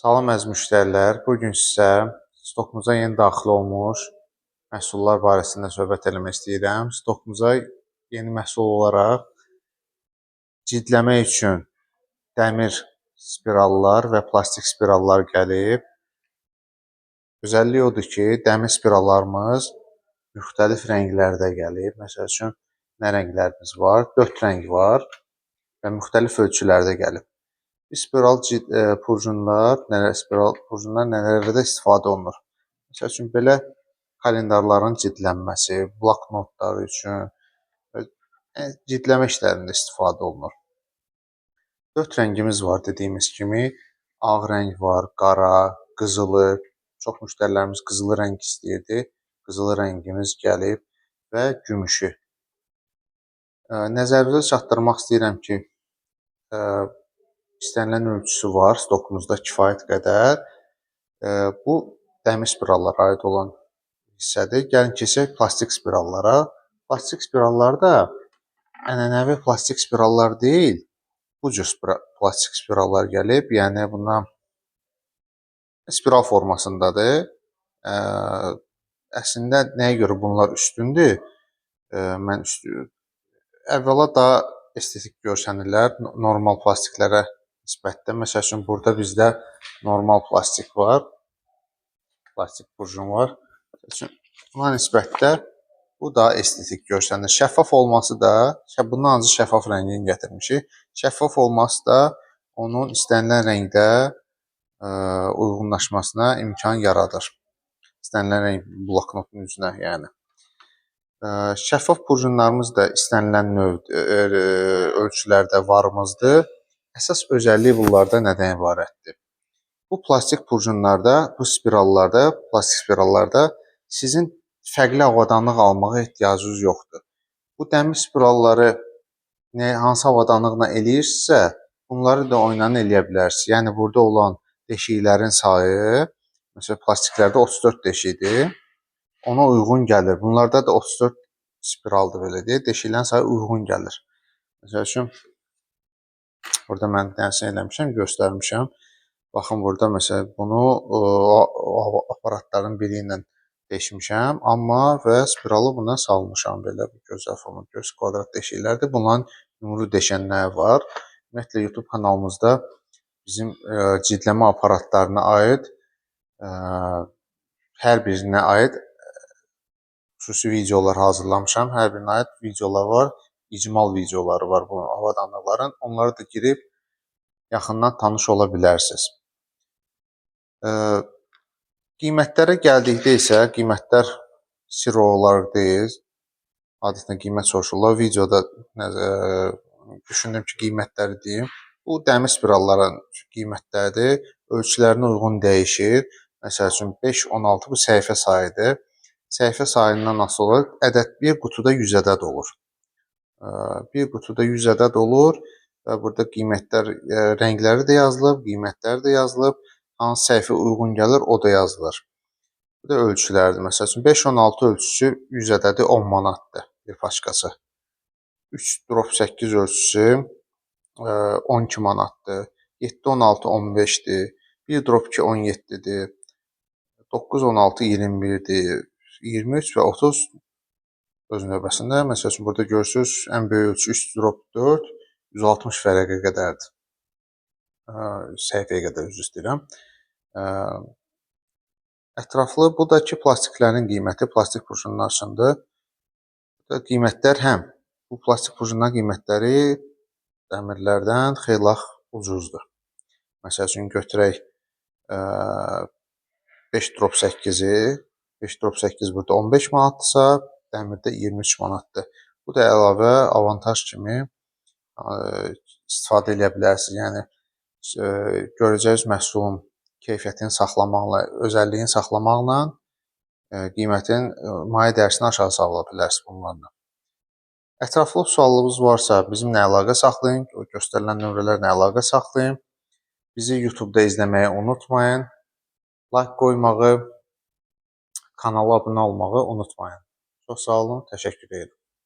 Salam əziz müştərilər, bugün sizə stokumuza yeni daxil olmuş məhsullar barəsində söhbət eləmək istəyirəm. Stokumuza yeni məhsul olaraq cildləmək üçün dəmir spirallar və plastik spirallar gəlib. Özəlliyi odur ki, dəmir spirallarımız müxtəlif rənglərdə gəlib. Məsəl üçün, nə rənglərimiz var? 4 rəng var və müxtəlif ölçülərdə gəlib. Spiral purjunlar nələrdə istifadə olunur? Məsəl üçün, belə kalendarların cildlənməsi, bloknotlar üçün cildləmə işlərində istifadə olunur. 4 rəngimiz var dediyimiz kimi. Ağ rəng var, qara, qızılı. Çox müştərilərimiz qızılı rəng istəyirdi. Qızılı rəngimiz gəlib və gümüşü. Nəzərinizə çatdırmaq istəyirəm ki, İstənilən ölçüsü var stokumuzda kifayət qədər. Bu dəmir spirallara aid olan hissədir. Gəlin keçək plastik spirallara. Plastik spirallar da ənənəvi plastik spirallar deyil, bu cür plastik spirallar gəlib. Yəni bunlar spiral formasındadır. Əslində nəyə görə bunlar üstündür? Əvvəla daha estetik görsənirlər normal plastiklərə nisbətdə. Məsəl üçün, burada bizdə normal plastik var. Plastik purjun var. Buna nisbətdə bu daha estetik görsənir. Şəffaf olması da, bundan ancaq şəffaf rəngini gətirmişik. Şəffaf olması da onun istənilən rəngdə uyğunlaşmasına imkan yaradır. İstənilən rəng bloknotun üzünə, yəni. Şəffaf purjunlarımız da istənilən ölçülərdə varımızdır. Əsas özəlliyi bunlarda nədən ibarətdir? Bu plastik purjunlarda, bu spirallarda, plastik spirallarda sizin fərqli avadanlıq almağa ehtiyacınız yoxdur. Bu dəmir spiralları hansı avadanlıqla eləyirsinizsə, bunları da oynanı eləyə bilərsiniz. Yəni, burada olan deşiklərin sayı, məsələn, plastiklərdə 34 deşikdir, ona uyğun gəlir. Bunlarda da 34 spiraldır, belə deyək, deşiklərin sayı uyğun gəlir. Məsəl üçün, burada mən dənsə eləmişəm, göstərmişəm. Baxın, burada məsələn, bunu aparatların biri ilə deşmişəm, amma və spiralı buna salmışam, belə gözəl forma, göz kvadrat deşiklərdir. Bunların yumru deşənləri var. Ümumiyyətlə, YouTube kanalımızda bizim cildləmə aparatlarına aid, hər birinə aid xüsusi videolar hazırlamışam. Hər birinə aid videolar var, icmal videoları var bu avadanlıqların. Onları da girib yaxından tanış ola bilərsiniz. Qiymətlərə gəldikdə isə, qiymətlər sirr olaraq deyil. Adətən qiymət soruşurlar. Videoda düşündüm ki, qiymətləri deyim. Bu dəmir spiralların qiymətləridir. Ölçülərinə uyğun dəyişir. Məsəl üçün 5-16 bu səhifə sayıdır. Səhifə sayından asılı olaraq ədəd bir qutuda 100 ədəd olur. Bir qutuda 100 ədəd olur və burada qiymətlər, rəngləri də yazılıb, qiymətləri də yazılıb, hansı səhifə uyğun gəlir, o da yazılır. Bu da ölçülərdir. Məsəl üçün 5-16 ölçüsü 100 ədədi 10 manatdır bir paçkası. 3-8 ölçüsü 12 manatdır. 7-16 15-dir. 1-2 17-dir. 9-16 21-dir. 23 və 30 öz növbəsində. Məsəl üçün, burada görürsünüz, ən böyük ölçü 3-4, 160 fərəqə qədərdir. Səhifəyə qədər üzr istəyirəm. Ətraflı, bu da ki, plastiklərin qiyməti, plastik purjunlar üçündür. Qiymətlər həm, bu plastik purjunların qiymətləri dəmirlərdən xeyli ucuzdur. Məsəl üçün, götürək 5-8-i, 5-8 burada 15 manatdırsa, dəmirdə 23 manatdır. Bu da əlavə avantaj kimi istifadə edə bilərsiniz. Yəni, görəcəyiz məhsulun keyfiyyətini saxlamaqla, özəlliyini saxlamaqla qiymətin maliyyə dəyərini aşağı sala bilərsiniz bunlarla. Ətraflı sualınız varsa, bizimlə əlaqə saxlayın, göstərilən nömrələrlə əlaqə saxlayın. Bizi YouTube-da izləməyi unutmayın. Like qoymağı, kanala abunə olmağı unutmayın. Çox sağ olun, təşəkkür edirəm.